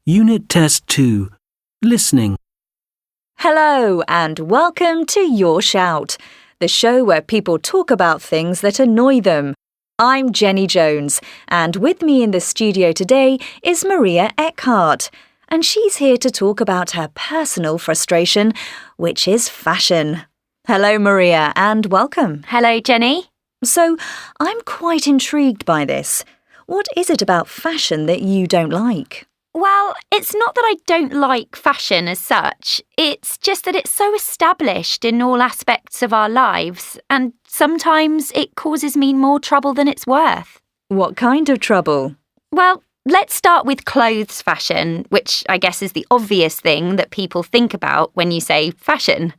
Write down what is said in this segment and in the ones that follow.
Unit Test 2. Listening. Hello and welcome to Your Shout, the show where people talk about things that annoy them. I'm Jenny Jones, and with me in the studio today is Maria Eckhart, and she's here to talk about her personal frustration, which is fashion. Hello, Maria, and welcome. Hello, Jenny. So, I'm quite intrigued by this. What is it about fashion that you don't like? Well, it's not that I don't like fashion as such. It's just that it's so established in all aspects of our lives, and sometimes it causes me more trouble than it's worth. What kind of trouble? Well, let's start with clothes fashion, which I guess is the obvious thing that people think about when you say fashion.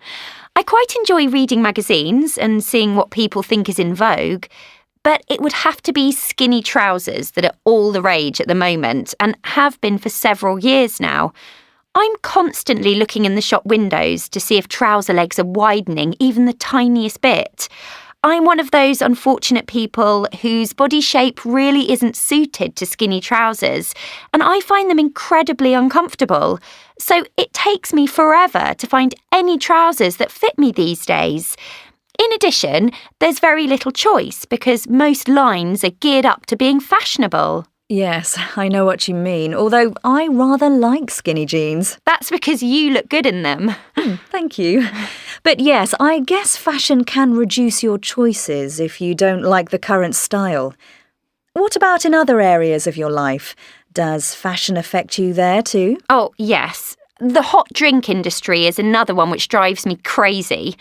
I quite enjoy reading magazines and seeing what people think is in vogue, but it would have to be skinny trousers that are all the rage at the moment and have been for several years now. I'm constantly looking in the shop windows to see if trouser legs are widening even the tiniest bit. I'm one of those unfortunate people whose body shape really isn't suited to skinny trousers, and I find them incredibly uncomfortable. So it takes me forever to find any trousers that fit me these days. In addition, there's very little choice because most lines are geared up to being fashionable. Yes, I know what you mean, although I rather like skinny jeans. That's because you look good in them. Thank you. But yes, I guess fashion can reduce your choices if you don't like the current style. What about in other areas of your life? Does fashion affect you there too? Oh, yes. The hot drink industry is another one which drives me crazy.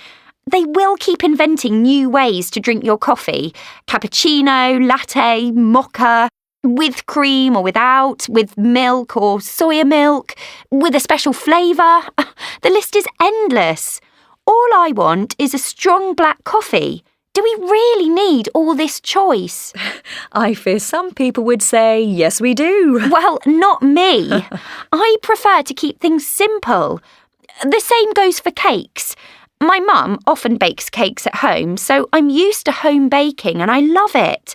They will keep inventing new ways to drink your coffee. Cappuccino, latte, mocha, with cream or without, with milk or soya milk, with a special flavour. The list is endless. All I want is a strong black coffee. Do we really need all this choice? I fear some people would say, yes, we do. Well, not me. I prefer to keep things simple. The same goes for cakes. My mum often bakes cakes at home, so I'm used to home baking and I love it.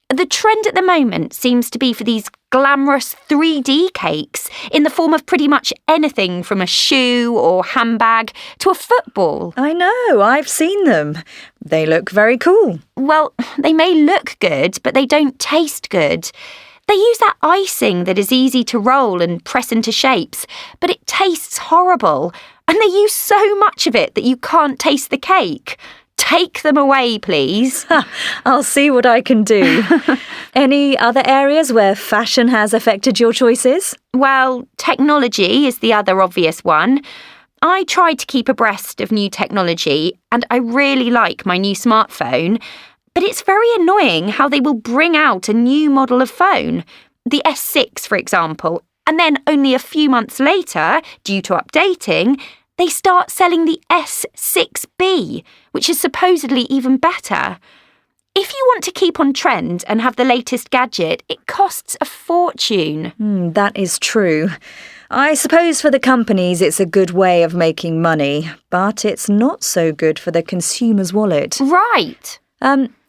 The trend at the moment seems to be for these glamorous 3D cakes in the form of pretty much anything from a shoe or handbag to a football. I know, I've seen them. They look very cool. Well, they may look good, but they don't taste good. They use that icing that is easy to roll and press into shapes, but it tastes horrible. And they use so much of it that you can't taste the cake. Take them away, please. I'll see what I can do. Any other areas where fashion has affected your choices? Well, technology is the other obvious one. I try to keep abreast of new technology, and I really like my new smartphone. But it's very annoying how they will bring out a new model of phone, the S6, for example, and then only a few months later, due to updating, they start selling the S6B, which is supposedly even better. If you want to keep on trend and have the latest gadget, it costs a fortune. That is true. I suppose for the companies it's a good way of making money, but it's not so good for the consumer's wallet. Right.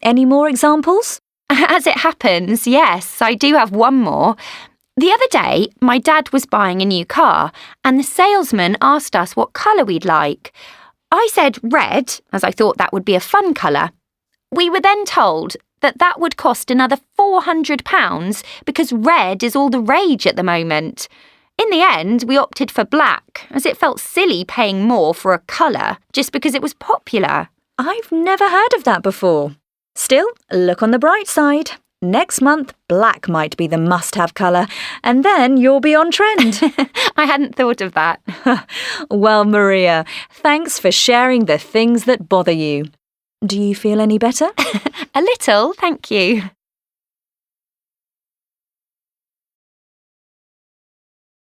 Any more examples? As it happens, yes, I do have one more. The other day, my dad was buying a new car, and the salesman asked us what colour we'd like. I said red, as I thought that would be a fun colour. We were then told that that would cost another £400 because red is all the rage at the moment. In the end, we opted for black, as it felt silly paying more for a colour just because it was popular. I've never heard of that before. Still, look on the bright side. Next month, black might be the must-have colour, and then you'll be on trend. I hadn't thought of that. Well, Maria, thanks for sharing the things that bother you. Do you feel any better? A little, thank you.